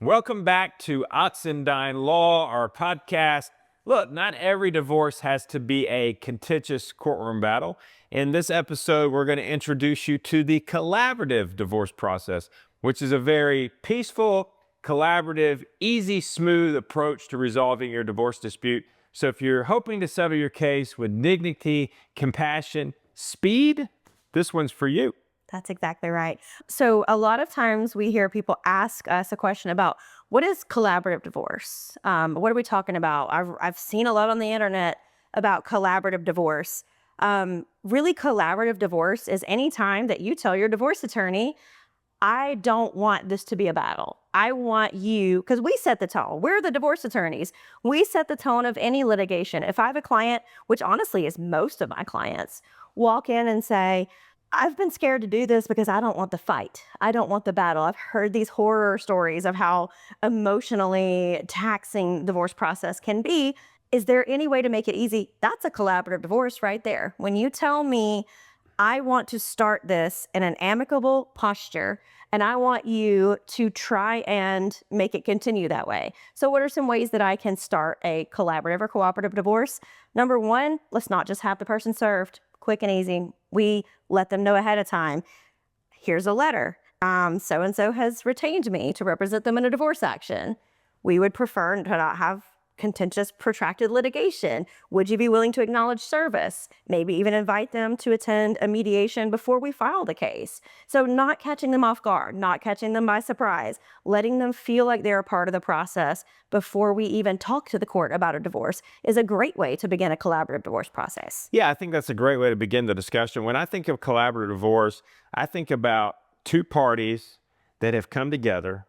Welcome back to Oxendine Law, our podcast. Look, not every divorce has to be a contentious courtroom battle. In this episode, we're going to introduce you to the collaborative divorce process, which is a very peaceful, collaborative, easy, smooth approach to resolving your divorce dispute. So if you're hoping to settle your case with dignity, compassion, speed, this one's for you. That's exactly right. So a lot of times we hear people ask us a question about what is collaborative divorce? What are we talking about? I've seen a lot on the internet about collaborative divorce. Really, collaborative divorce is any time that you tell your divorce attorney, I don't want this to be a battle. I want you, because we set the tone. We're the divorce attorneys. We set the tone of any litigation. If I have a client, which honestly is most of my clients, walk in and say, I've been scared to do this because I don't want the fight. I don't want the battle. I've heard these horror stories of how emotionally taxing divorce process can be. Is there any way to make it easy? That's a collaborative divorce right there. When you tell me, I want to start this in an amicable posture, and I want you to try and make it continue that way. So what are some ways that I can start a collaborative or cooperative divorce? Number one, let's not just have the person served. Quick and easy. We let them know ahead of time. Here's a letter. So-and-so has retained me to represent them in a divorce action. We would prefer to not have contentious, protracted litigation. Would you be willing to acknowledge service? Maybe even invite them to attend a mediation before we file the case. So not catching them off guard, not catching them by surprise, letting them feel like they're a part of the process before we even talk to the court about a divorce is a great way to begin a collaborative divorce process. Yeah, I think that's a great way to begin the discussion. When I think of collaborative divorce, I think about two parties that have come together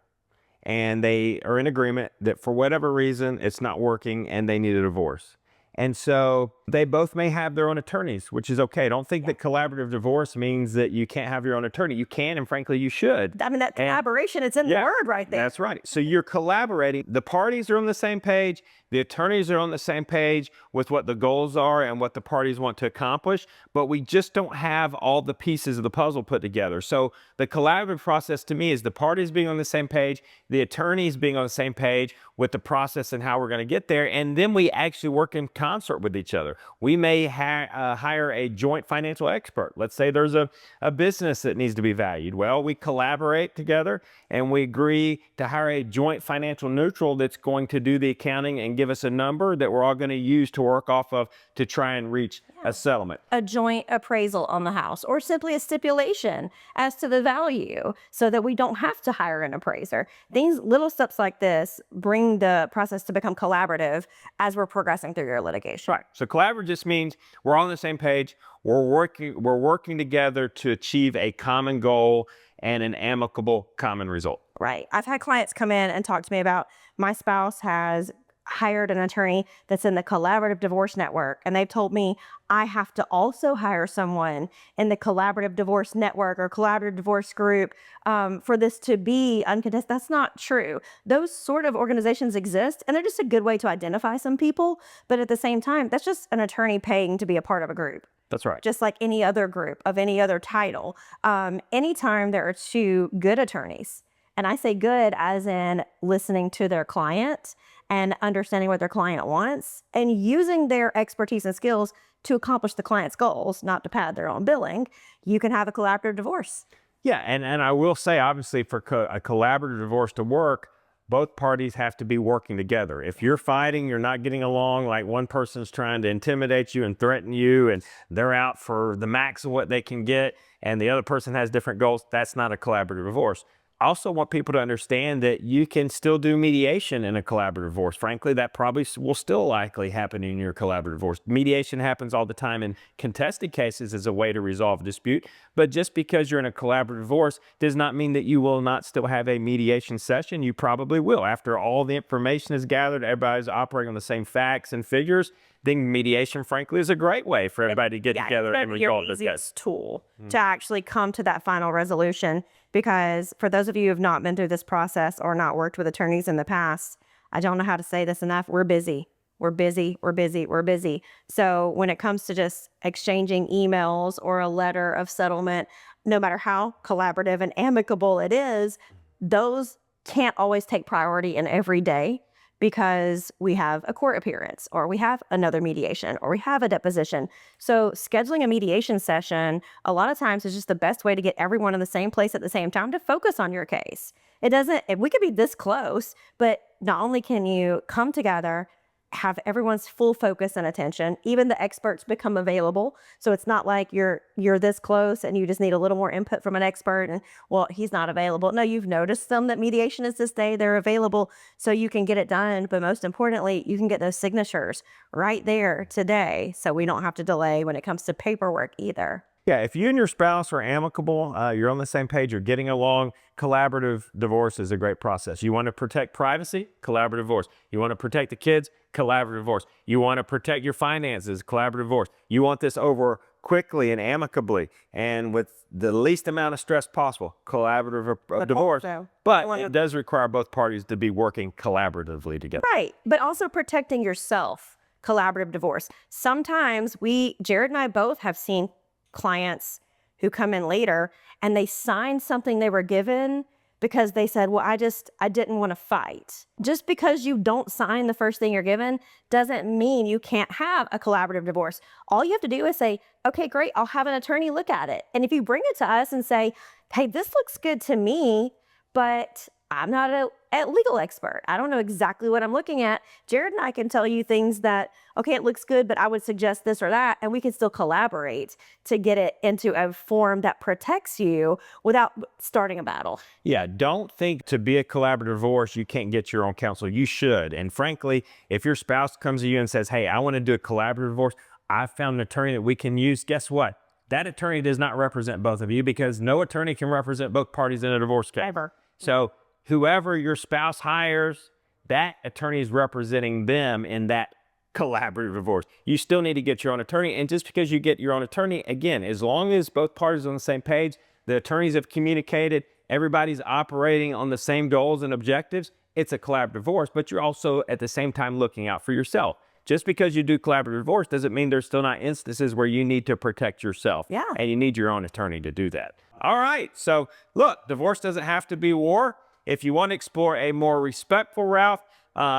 and they are in agreement that for whatever reason, it's not working and they need a divorce. And so they both may have their own attorneys, which is okay. Don't think that collaborative divorce means that you can't have your own attorney. You can, and frankly, you should. I mean, that collaboration, it's in the word right there. That's right. So you're collaborating. The parties are on the same page. The attorneys are on the same page with what the goals are and what the parties want to accomplish, but we just don't have all the pieces of the puzzle put together. So the collaborative process to me is the parties being on the same page, the attorneys being on the same page with the process and how we're going to get there, and then we actually work in concert with each other. We may hire a joint financial expert. Let's say there's a business that needs to be valued. Well, we collaborate together and we agree to hire a joint financial neutral that's going to do the accounting and give us a number that we're all going to use to work off of to try and reach a settlement. A joint appraisal on the house, or simply a stipulation as to the value so that we don't have to hire an appraiser. These little steps like this bring the process to become collaborative as we're progressing through your litigation. Right. So collaborative just means we're on the same page. We're working together to achieve a common goal and an amicable common result. Right. I've had clients come in and talk to me about my spouse has hired an attorney that's in the collaborative divorce network. And they've told me I have to also hire someone in the collaborative divorce network or collaborative divorce group for this to be uncontested. That's not true. Those sort of organizations exist, and they're just a good way to identify some people. But at the same time, that's just an attorney paying to be a part of a group. That's right. Just like any other group of any other title. Anytime there are two good attorneys, and I say good as in listening to their client and understanding what their client wants and using their expertise and skills to accomplish the client's goals, not to pad their own billing, you can have a collaborative divorce. Yeah, and I will say, obviously, for a collaborative divorce to work, both parties have to be working together. If you're fighting, you're not getting along, like one person's trying to intimidate you and threaten you, and they're out for the max of what they can get, and the other person has different goals, that's not a collaborative divorce. I also want people to understand that you can still do mediation in a collaborative divorce. Frankly, that probably will still likely happen in your collaborative divorce. Mediation happens all the time in contested cases as a way to resolve a dispute. But just because you're in a collaborative divorce does not mean that you will not still have a mediation session. You probably will. After all the information is gathered, everybody's operating on the same facts and figures, then mediation, frankly, is a great way for everybody to get together and resolve this. Your easiest tool to actually come to that final resolution. Because for those of you who have not been through this process or not worked with attorneys in the past, I don't know how to say this enough. We're busy. We're busy. We're busy. We're busy. So when it comes to just exchanging emails or a letter of settlement, no matter how collaborative and amicable it is, those can't always take priority in every day because we have a court appearance or we have another mediation or we have a deposition. So scheduling a mediation session a lot of times is just the best way to get everyone in the same place at the same time to focus on your case. It doesn't, if we could be this close, but not only can you come together, have everyone's full focus and attention, even the experts become available. So it's not like you're this close and you just need a little more input from an expert and, well, he's not available. No, you've noticed them that mediation is this day, they're available so you can get it done. But most importantly, you can get those signatures right there today so we don't have to delay when it comes to paperwork either. Yeah, if you and your spouse are amicable, you're on the same page, you're getting along, collaborative divorce is a great process. You want to protect privacy, collaborative divorce. You want to protect the kids, collaborative divorce. You want to protect your finances, collaborative divorce. You want this over quickly and amicably and with the least amount of stress possible, collaborative divorce. But it does require both parties to be working collaboratively together. Right, but also protecting yourself, collaborative divorce. Sometimes Jarrod and I both have seen clients who come in later and they signed something they were given because they said, well, I didn't want to fight. Just because you don't sign the first thing you're given doesn't mean you can't have a collaborative divorce. All you have to do is say, okay, great, I'll have an attorney look at it. And if you bring it to us and say, hey, this looks good to me, but I'm not a legal expert. I don't know exactly what I'm looking at. Jarrod and I can tell you things that, okay, it looks good, but I would suggest this or that, and we can still collaborate to get it into a form that protects you without starting a battle. Yeah, don't think to be a collaborative divorce, you can't get your own counsel. You should. And frankly, if your spouse comes to you and says, hey, I want to do a collaborative divorce, I found an attorney that we can use. Guess what? That attorney does not represent both of you because no attorney can represent both parties in a divorce case. Ever. So whoever your spouse hires, that attorney is representing them in that collaborative divorce. You still need to get your own attorney. And just because you get your own attorney, again, as long as both parties are on the same page, the attorneys have communicated, everybody's operating on the same goals and objectives, it's a collaborative divorce, but you're also at the same time looking out for yourself. Just because you do collaborative divorce doesn't mean there's still not instances where you need to protect yourself. Yeah. And you need your own attorney to do that. All right. So look, divorce doesn't have to be war. If you want to explore a more respectful route,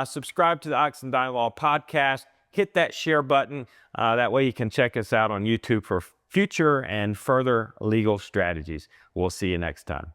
subscribe to the Oxendine Law podcast. Hit that share button. That way you can check us out on YouTube for future and further legal strategies. We'll see you next time.